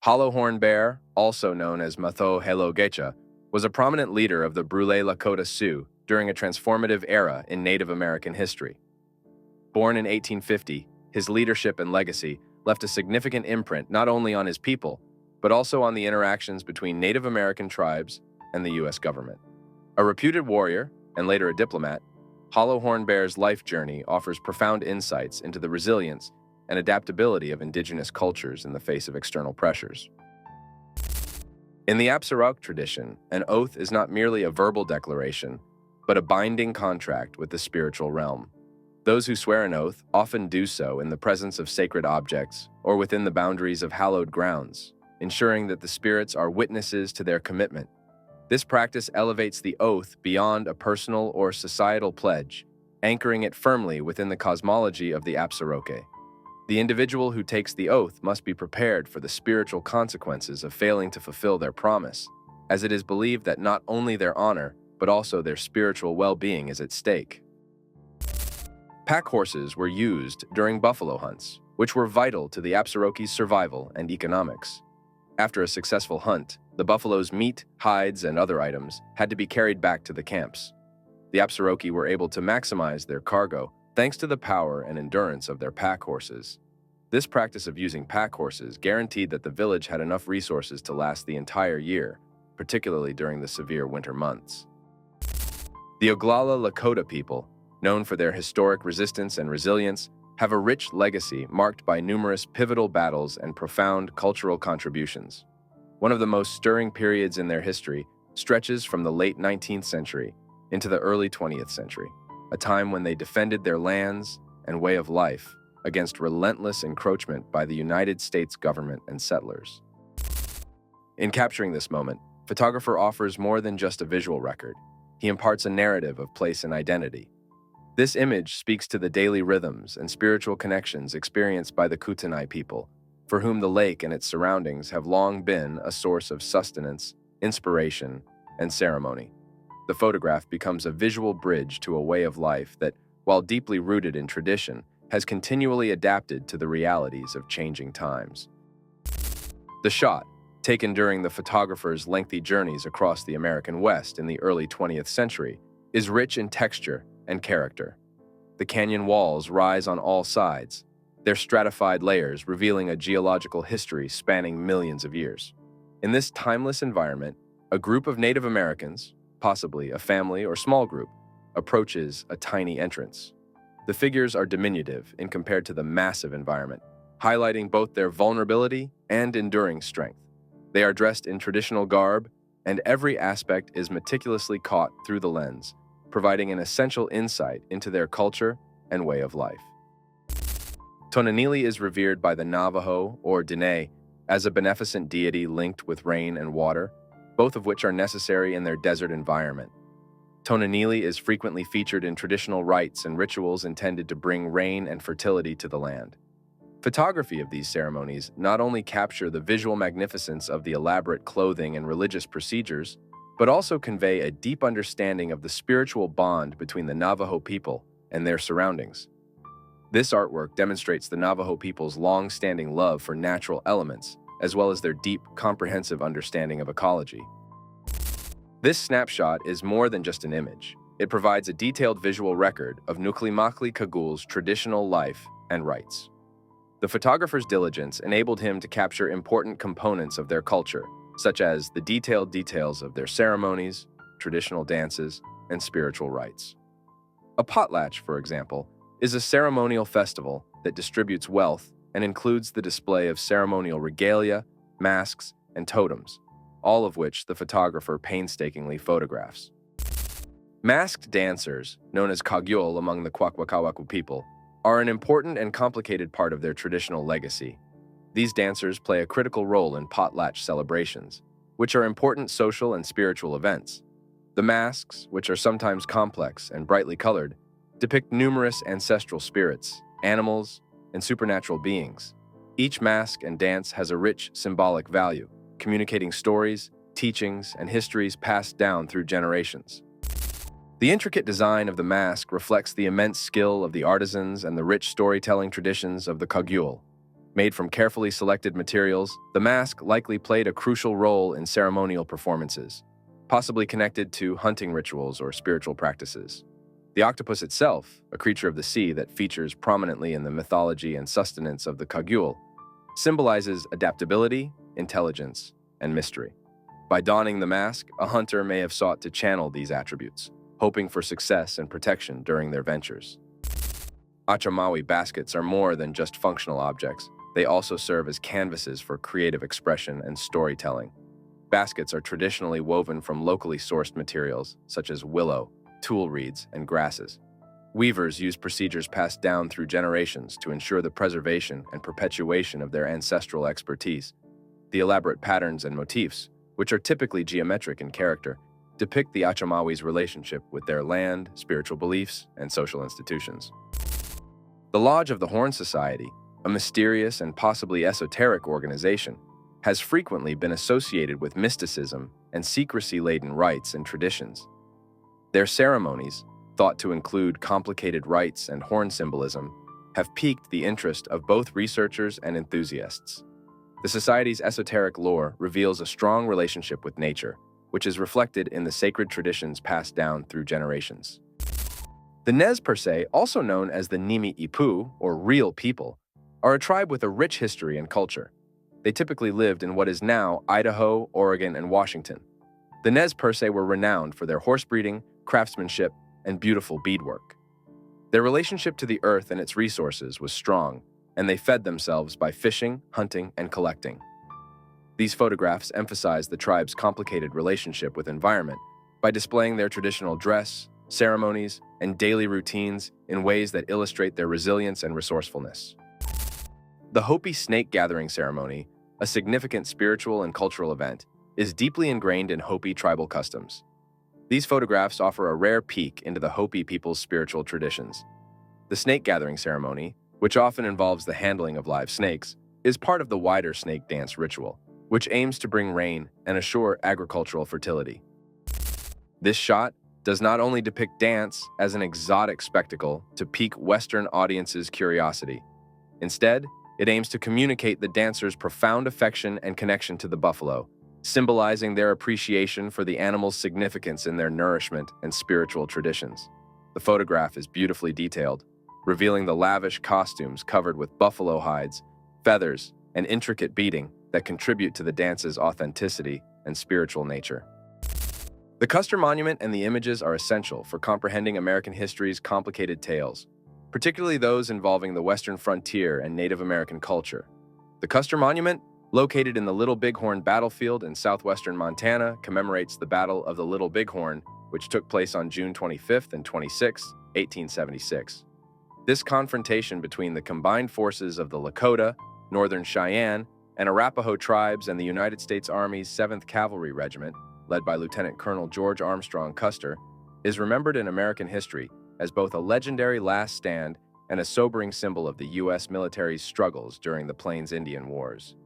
Hollow Horn Bear, also known as Matho Helo Gecha, was a prominent leader of the Brule Lakota Sioux during a transformative era in Native American history. Born in 1850, his leadership and legacy left a significant imprint not only on his people, but also on the interactions between Native American tribes and the U.S. government. A reputed warrior, and later a diplomat, Hollow Horn Bear's life journey offers profound insights into the resilience and adaptability of indigenous cultures in the face of external pressures. In the Apsarok tradition, an oath is not merely a verbal declaration, but a binding contract with the spiritual realm. Those who swear an oath often do so in the presence of sacred objects or within the boundaries of hallowed grounds, ensuring that the spirits are witnesses to their commitment. This practice elevates the oath beyond a personal or societal pledge, anchoring it firmly within the cosmology of the Apsaroke. The individual who takes the oath must be prepared for the spiritual consequences of failing to fulfill their promise, as it is believed that not only their honor, but also their spiritual well-being is at stake. Pack horses were used during buffalo hunts, which were vital to the Apsaroke's survival and economics. After a successful hunt, the buffalo's meat, hides, and other items had to be carried back to the camps. The Apsaroke were able to maximize their cargo thanks to the power and endurance of their pack horses. This practice of using pack horses guaranteed that the village had enough resources to last the entire year, particularly during the severe winter months. The Oglala Lakota people, known for their historic resistance and resilience, have a rich legacy marked by numerous pivotal battles and profound cultural contributions. One of the most stirring periods in their history stretches from the late 19th century into the early 20th century, a time when they defended their lands and way of life against relentless encroachment by the United States government and settlers. In capturing this moment, photographer offers more than just a visual record. He imparts a narrative of place and identity. This image speaks to the daily rhythms and spiritual connections experienced by the Kootenai people, for whom the lake and its surroundings have long been a source of sustenance, inspiration, and ceremony. The photograph becomes a visual bridge to a way of life that, while deeply rooted in tradition, has continually adapted to the realities of changing times. The shot, taken during the photographer's lengthy journeys across the American West in the early 20th century, is rich in texture and character. The canyon walls rise on all sides, their stratified layers revealing a geological history spanning millions of years. In this timeless environment, a group of Native Americans, possibly a family or small group, approaches a tiny entrance. The figures are diminutive in compared to the massive environment, highlighting both their vulnerability and enduring strength. They are dressed in traditional garb, and every aspect is meticulously caught through the lens, providing an essential insight into their culture and way of life. Tonanili is revered by the Navajo, or Diné, as a beneficent deity linked with rain and water, both of which are necessary in their desert environment. Tonanili is frequently featured in traditional rites and rituals intended to bring rain and fertility to the land. Photography of these ceremonies not only capture the visual magnificence of the elaborate clothing and religious procedures, but also convey a deep understanding of the spiritual bond between the Navajo people and their surroundings. This artwork demonstrates the Navajo people's long-standing love for natural elements, as well as their deep, comprehensive understanding of ecology. This snapshot is more than just an image. It provides a detailed visual record of Nuklimakli Kagul's traditional life and rites. The photographer's diligence enabled him to capture important components of their culture, such as the detailed details of their ceremonies, traditional dances, and spiritual rites. A potlatch, for example, is a ceremonial festival that distributes wealth and includes the display of ceremonial regalia, masks, and totems, all of which the photographer painstakingly photographs. Masked dancers, known as kagyul among the Kwakwakawaku people, are an important and complicated part of their traditional legacy. These dancers play a critical role in potlatch celebrations, which are important social and spiritual events. The masks, which are sometimes complex and brightly colored, depict numerous ancestral spirits, animals, and supernatural beings. Each mask and dance has a rich symbolic value, communicating stories, teachings, and histories passed down through generations. The intricate design of the mask reflects the immense skill of the artisans and the rich storytelling traditions of the Kagyul. Made from carefully selected materials, the mask likely played a crucial role in ceremonial performances, possibly connected to hunting rituals or spiritual practices. The octopus itself, a creature of the sea that features prominently in the mythology and sustenance of the Kagul, symbolizes adaptability, intelligence, and mystery. By donning the mask, a hunter may have sought to channel these attributes, hoping for success and protection during their ventures. Achamawi baskets are more than just functional objects. They also serve as canvases for creative expression and storytelling. Baskets are traditionally woven from locally sourced materials, such as willow, tule reeds, and grasses. Weavers use procedures passed down through generations to ensure the preservation and perpetuation of their ancestral expertise. The elaborate patterns and motifs, which are typically geometric in character, depict the Achamawi's relationship with their land, spiritual beliefs, and social institutions. The Lodge of the Horn Society, a mysterious and possibly esoteric organization, has frequently been associated with mysticism and secrecy-laden rites and traditions. Their ceremonies, thought to include complicated rites and horn symbolism, have piqued the interest of both researchers and enthusiasts. The Society's esoteric lore reveals a strong relationship with nature, which is reflected in the sacred traditions passed down through generations. The Nez Perce, also known as the Nimi Ipu, or real people, are a tribe with a rich history and culture. They typically lived in what is now Idaho, Oregon, and Washington. The Nez Perce were renowned for their horse breeding, craftsmanship, and beautiful beadwork. Their relationship to the earth and its resources was strong, and they fed themselves by fishing, hunting, and collecting. These photographs emphasize the tribe's complicated relationship with environment by displaying their traditional dress, ceremonies, and daily routines in ways that illustrate their resilience and resourcefulness. The Hopi snake gathering ceremony, a significant spiritual and cultural event, is deeply ingrained in Hopi tribal customs. These photographs offer a rare peek into the Hopi people's spiritual traditions. The snake gathering ceremony, which often involves the handling of live snakes, is part of the wider snake dance ritual, which aims to bring rain and assure agricultural fertility. This shot does not only depict dance as an exotic spectacle to pique Western audiences' curiosity. Instead, it aims to communicate the dancers' profound affection and connection to the buffalo, symbolizing their appreciation for the animal's significance in their nourishment and spiritual traditions. The photograph is beautifully detailed, revealing the lavish costumes covered with buffalo hides, feathers, and intricate beading that contribute to the dance's authenticity and spiritual nature. The Custer Monument and the images are essential for comprehending American history's complicated tales, particularly those involving the Western frontier and Native American culture. The Custer Monument, located in the Little Bighorn battlefield in southwestern Montana, commemorates the Battle of the Little Bighorn, which took place on June 25th and 26, 1876. This confrontation between the combined forces of the Lakota, Northern Cheyenne, and Arapaho tribes and the United States Army's 7th Cavalry Regiment, led by Lieutenant Colonel George Armstrong Custer, is remembered in American history as both a legendary last stand and a sobering symbol of the U.S. military's struggles during the Plains Indian Wars.